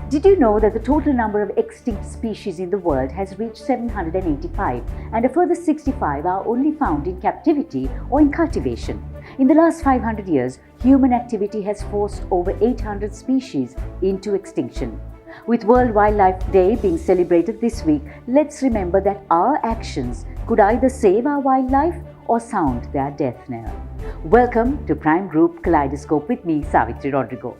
Did you know that the total number of extinct species in the world has reached 785 and a further 65 are only found in captivity or in cultivation? In the last 500 years, human activity has forced over 800 species into extinction. With World Wildlife Day being celebrated this week, let's remember that our actions could either save our wildlife or sound their death knell. Welcome to Prime Group Kaleidoscope with me, Savithri Rodrigo.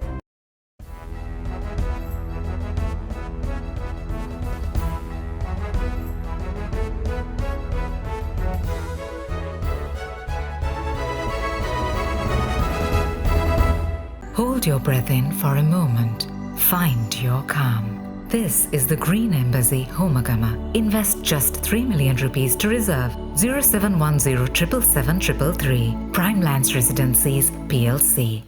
Hold your breath in for a moment. Find your calm. This is the Green Embassy, Homagama. Invest just 3 million rupees to reserve 0710 777 Prime Lands Residencies PLC.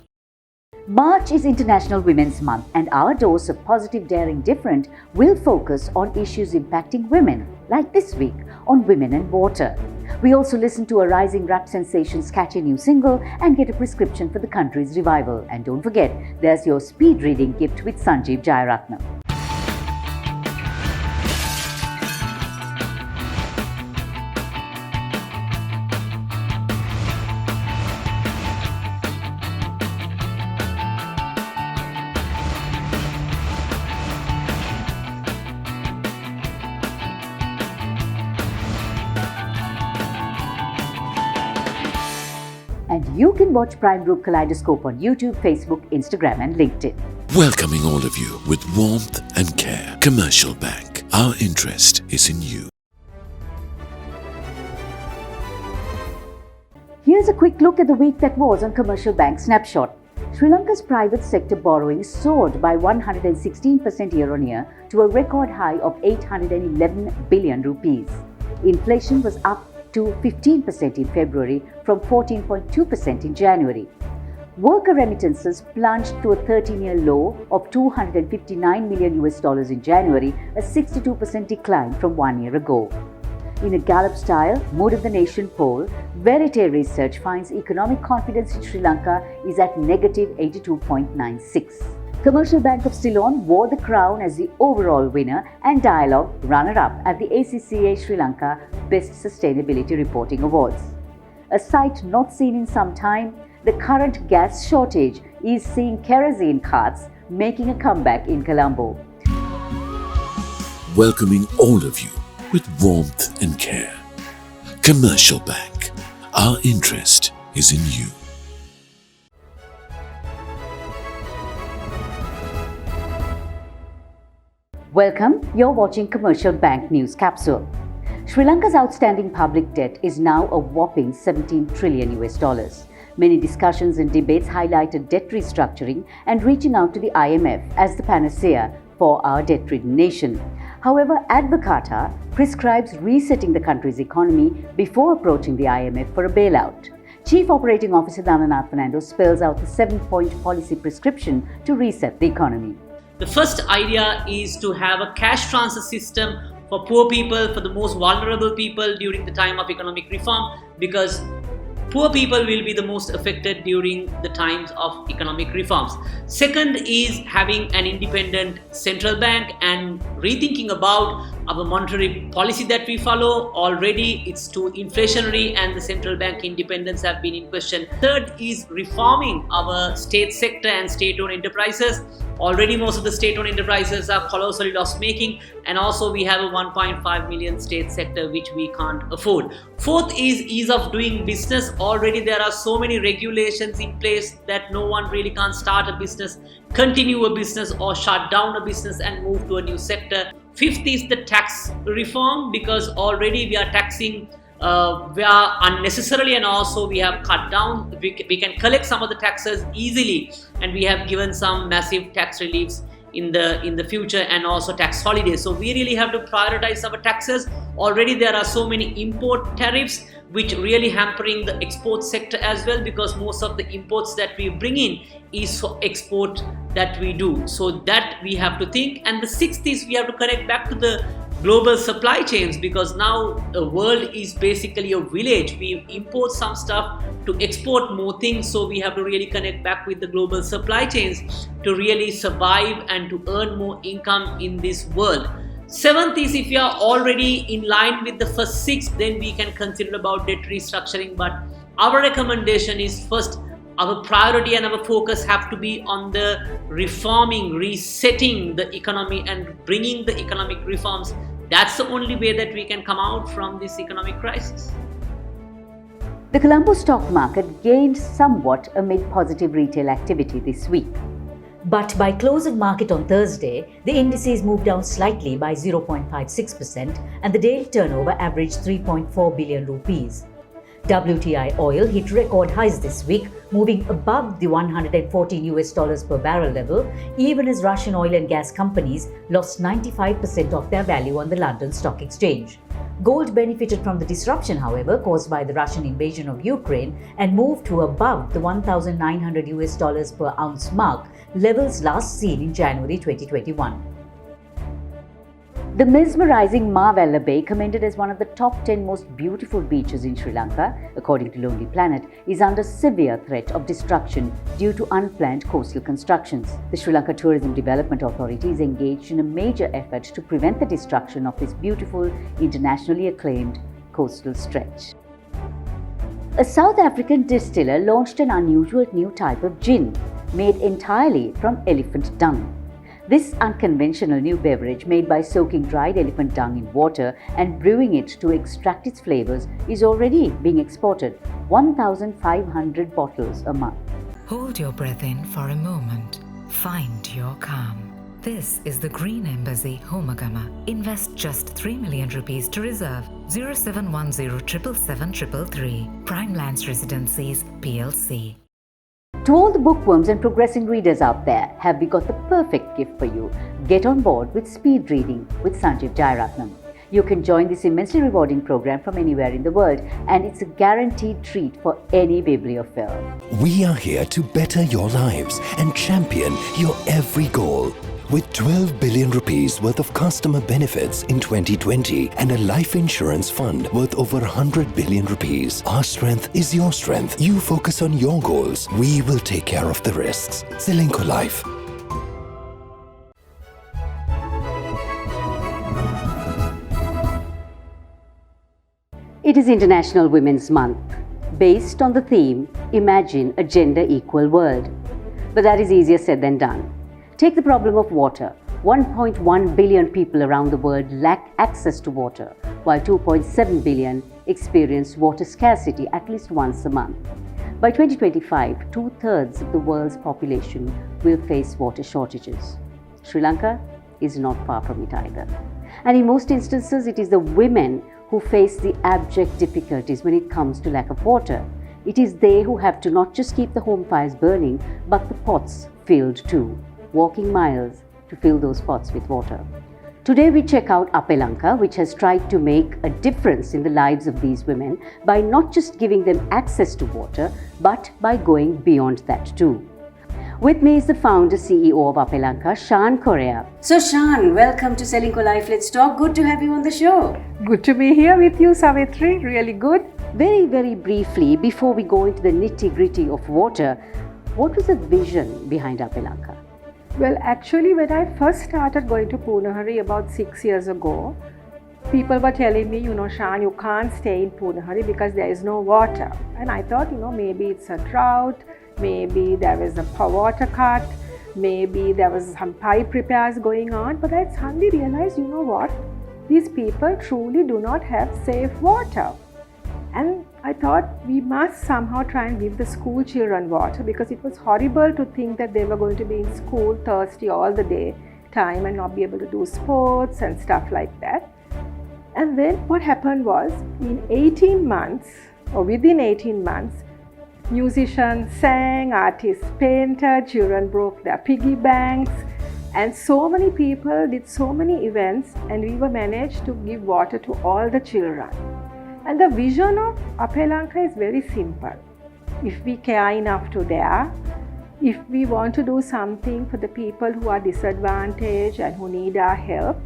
March is International Women's Month, and our dose of positive, daring, different will focus on issues impacting women, like this week on women and water. We also listen to a rising rap sensation's catchy new single and get a prescription for the country's revival. And don't forget, there's your speed reading gift with Sanjeev Jayaratnam. And you can watch Prime Group Kaleidoscope on YouTube, Facebook, Instagram and LinkedIn. Welcoming all of you with warmth and care. Commercial Bank. Our interest is in you. Here's a quick look at the week that was on Commercial Bank Snapshot. Sri Lanka's private sector borrowing soared by 116% year-on-year to a record high of 811 billion rupees. Inflation was up to 15% in February from 14.2% in January. Worker remittances plunged to a 13-year low of $259 million in January, a 62% decline from 1 year ago. In a Gallup-style Mood of the Nation poll, Verite Research finds economic confidence in Sri Lanka is at negative 82.96. Commercial Bank of Ceylon wore the crown as the overall winner and Dialogue runner-up at the ACCA Sri Lanka Best Sustainability Reporting Awards. A sight not seen in some time, the current gas shortage is seeing kerosene carts making a comeback in Colombo. Welcoming all of you with warmth and care. Commercial Bank. Our interest is in you. Welcome, you're watching Commercial Bank News Capsule. Sri Lanka's outstanding public debt is now a whopping 17 trillion US. Many discussions and debates highlighted debt restructuring and reaching out to the IMF as the panacea for our debt-ridden nation. However, Advocata prescribes resetting the country's economy before approaching the IMF for a bailout. Chief Operating Officer Dhananath Fernando spells out the 7-point policy prescription to reset the economy. The first idea is to have a cash transfer system for poor people, for the most vulnerable people during the time of economic reform, because poor people will be the most affected during the times of economic reforms. Second is having an independent central bank and rethinking about our monetary policy that we follow. Already it's too inflationary and the central bank independence have been in question. Third is reforming our state sector and state-owned enterprises. Already most of the state-owned enterprises are colossally loss-making, and also we have a 1.5 million state sector which we can't afford. Fourth is ease of doing business. Already there are so many regulations in place that no one really can't start a business, continue a business or shut down a business and move to a new sector. Fifth is the tax reform, because already we are taxing we are unnecessarily, and also we have cut down, we can collect some of the taxes easily, and we have given some massive tax reliefs in the future, and also tax holidays. So we really have to prioritize our taxes. Already there are so many import tariffs which really hampering the export sector as well, because most of the imports that we bring in is for export that we do. So that we have to think. And the sixth is we have to connect back to the global supply chains, because now the world is basically a village. We import some stuff to export more things, so we have to really connect back with the global supply chains to really survive and to earn more income in this world. Seventh is, if you are already in line with the first six, then we can consider about debt restructuring. But our recommendation is, first, our priority and our focus have to be on the reforming, resetting the economy and bringing the economic reforms. That's the only way that we can come out from this economic crisis. The Colombo stock market gained somewhat amid positive retail activity this week. But by close of market on Thursday, the indices moved down slightly by 0.56% and the daily turnover averaged 3.4 billion rupees. WTI oil hit record highs this week, moving above the $114 per barrel level, even as Russian oil and gas companies lost 95% of their value on the London Stock Exchange. Gold benefited from the disruption, however, caused by the Russian invasion of Ukraine and moved to above the $1,900 per ounce mark, levels last seen in January 2021. The mesmerizing Marvella Bay, commended as one of the top 10 most beautiful beaches in Sri Lanka, according to Lonely Planet, is under severe threat of destruction due to unplanned coastal constructions. The Sri Lanka Tourism Development Authority is engaged in a major effort to prevent the destruction of this beautiful, internationally acclaimed coastal stretch. A South African distiller launched an unusual new type of gin, made entirely from elephant dung. This unconventional new beverage, made by soaking dried elephant dung in water and brewing it to extract its flavors, is already being exported 1,500 bottles a month. Hold your breath in for a moment. Find your calm. This is the Green Embassy Homagama. Invest just 3 million rupees to reserve 0710 777 Prime Lands Residencies PLC. To all the bookworms and progressing readers out there, have we got the perfect gift for you? Get on board with speed reading with Sanjeev Jayaratnam. You can join this immensely rewarding program from anywhere in the world, and it's a guaranteed treat for any bibliophile. We are here to better your lives and champion your every goal. With 12 billion rupees worth of customer benefits in 2020 and a life insurance fund worth over 100 billion rupees, our strength is your strength. You focus on your goals. We will take care of the risks. Srilanka Life. It is International Women's Month, based on the theme, Imagine a Gender Equal World. But that is easier said than done. Take the problem of water. 1.1 billion people around the world lack access to water, while 2.7 billion experience water scarcity at least once a month. By 2025, 2/3 of the world's population will face water shortages. Sri Lanka is not far from it either. And in most instances, it is the women who face the abject difficulties when it comes to lack of water. It is they who have to not just keep the home fires burning, but the pots filled too, walking miles to fill those pots with water. Today we check out Apelanka, which has tried to make a difference in the lives of these women by not just giving them access to water, but by going beyond that too. With me is the founder CEO of Apelanka, Shan Correa. So Shan, welcome to Srilanka Life. Let's talk. Good to have you on the show. Good to be here with you, Savithri. Really good. Very, very briefly, before we go into the nitty-gritty of water, what was the vision behind Apelanka? Well, actually, when I first started going to Punahari about 6 years ago, people were telling me, Shan, you can't stay in Punahari because there is no water. And I thought, maybe it's a drought, maybe there was a water cut, maybe there was some pipe repairs going on. But I suddenly realized, what? These people truly do not have safe water. And I thought we must somehow try and give the school children water, because it was horrible to think that they were going to be in school thirsty all the day time and not be able to do sports and stuff like that. And then what happened was, in 18 months or within 18 months, musicians sang, artists painted, children broke their piggy banks, and so many people did so many events, and we were managed to give water to all the children. And the vision of Apelanka is very simple. If we care enough to dare, if we want to do something for the people who are disadvantaged and who need our help,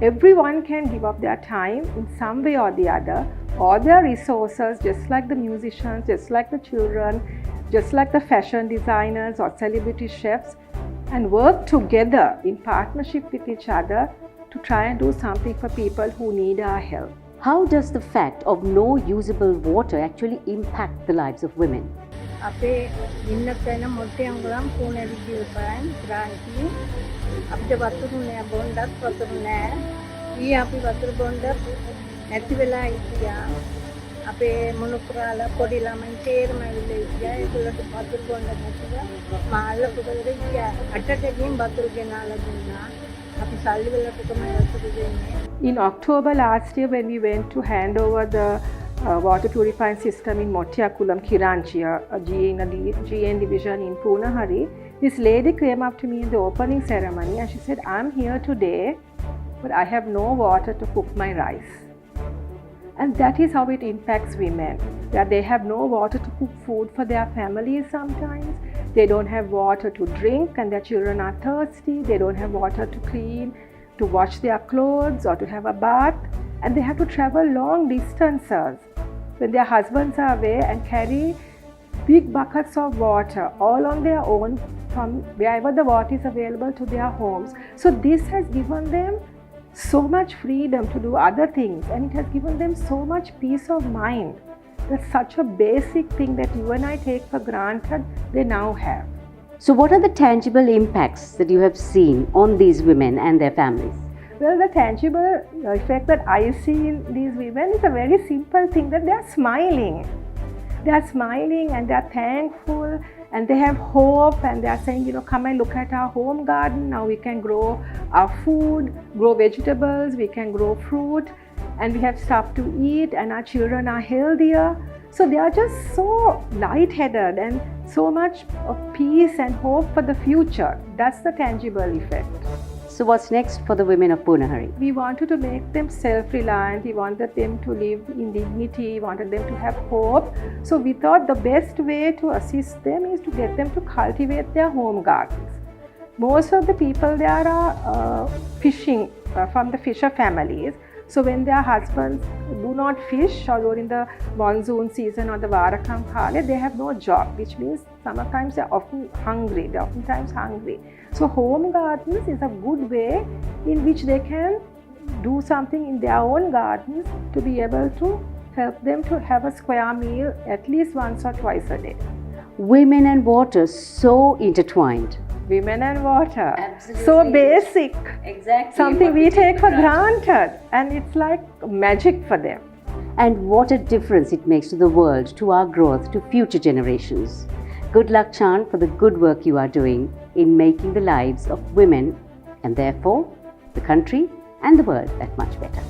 Everyone can give up their time in some way or the other, all their resources, just like the musicians, just like the children, just like the fashion designers or celebrity chefs, and work together in partnership with each other to try and do something for people who need our help. How does the fact of no usable water actually impact the lives of women? අපේ ඉන්න තැන මොට්ටියංගලම් පූනේලි කියපයන් ක්‍රාන්ති අපිට වතුරු නෑ බොණ්ඩත් වතුරු නෑ ඊ අපි වතුරු බොණ්ඩ නැති වෙලා ඉතියා අපේ මොනුපුරාලා පොඩි ළමයි තේරම ඇවිල්ලා ඉතියා ඒගොල්ලන්ට වතුරු බොණ්ඩ නැතිව මාල්ල පුතේ ඉතියා අටටකින් වතුරු ගෙනාලා දුන්නා අපි සල්ලි වලට තමයි වතුරු දෙන්නේ. In October last year, when we went to hand over the water purifying system in Mottiyakulam, Kiranchi, a GN division in Punahari, this lady came up to me in the opening ceremony and she said, I'm here today, but I have no water to cook my rice. And that is how it impacts women, that they have no water to cook food for their families sometimes. They don't have water to drink and their children are thirsty. They don't have water to clean, to wash their clothes or to have a bath. And they have to travel long distances when their husbands are away and carry big buckets of water all on their own from wherever the water is available to their homes. So this has given them so much freedom to do other things, and it has given them so much peace of mind. That's such a basic thing that you and I take for granted, they now have. So what are the tangible impacts that you have seen on these women and their families? Well, the tangible effect that I see in these women is a very simple thing, that they are smiling. They are smiling and they are thankful and they have hope, and they are saying, come and look at our home garden. Now we can grow our food, grow vegetables, we can grow fruit, and we have stuff to eat, and our children are healthier. So they are just so light-headed and so much of peace and hope for the future. That's the tangible effect. So what's next for the women of Punahari? We wanted to make them self-reliant, we wanted them to live in dignity, we wanted them to have hope. So we thought the best way to assist them is to get them to cultivate their home gardens. Most of the people there are fishing from the fisher families. So when their husbands do not fish, or during the monsoon season or the Varakam Kale, they have no job, which means sometimes they are often hungry, they are oftentimes hungry. So home gardens is a good way in which they can do something in their own gardens to be able to help them to have a square meal at least once or twice a day. Women and water, so intertwined. Women and water, Absolutely. So basic, Exactly. something we take for granted, and it's like magic for them. And what a difference it makes to the world, to our growth, to future generations. Good luck, Chan, for the good work you are doing in making the lives of women, and therefore the country and the world, that much better.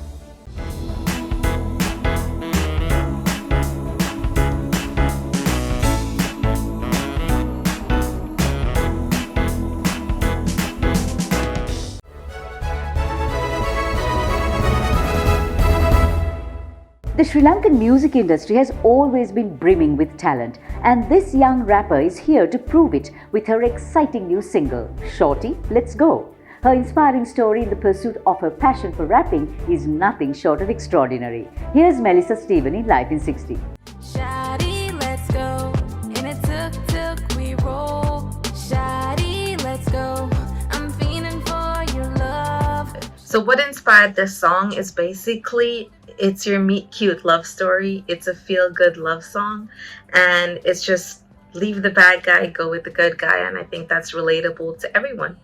The Sri Lankan music industry has always been brimming with talent, and this young rapper is here to prove it with her exciting new single, Shorty, Let's Go. Her inspiring story in the pursuit of her passion for rapping is nothing short of extraordinary. Here's Melissa Stephen in Life in 60. Shawty, let's go. In a tuk-tuk we roll. Shawty, let's go. I'm fiending for your love. So what inspired this song is basically it's your meet cute love story. It's a feel-good love song, and it's just leave the bad guy, go with the good guy, and I think that's relatable to everyone.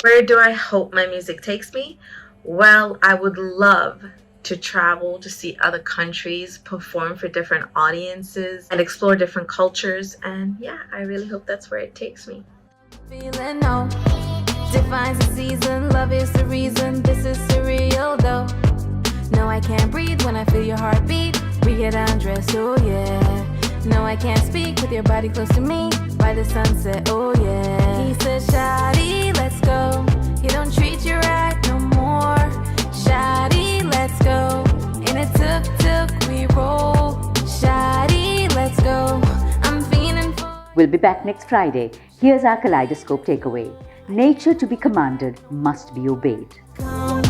Where do I hope my music takes me? Well, I would love to travel to see other countries, perform for different audiences, and explore different cultures, and yeah, I really hope that's where it takes me. Feeling no defines the season. Love is the reason. This is surreal though. No, I can't breathe when I feel your heartbeat. We get undressed, oh yeah. No, I can't speak with your body close to me. By the sunset, oh yeah. He said, Shawty, let's go. He don't treat you right no more. Shawty, let's go. In a tuk-tuk we roll. Shawty, let's go. I'm fiending for... We'll be back next Friday. Here's our Kaleidoscope takeaway. Nature to be commanded must be obeyed. Come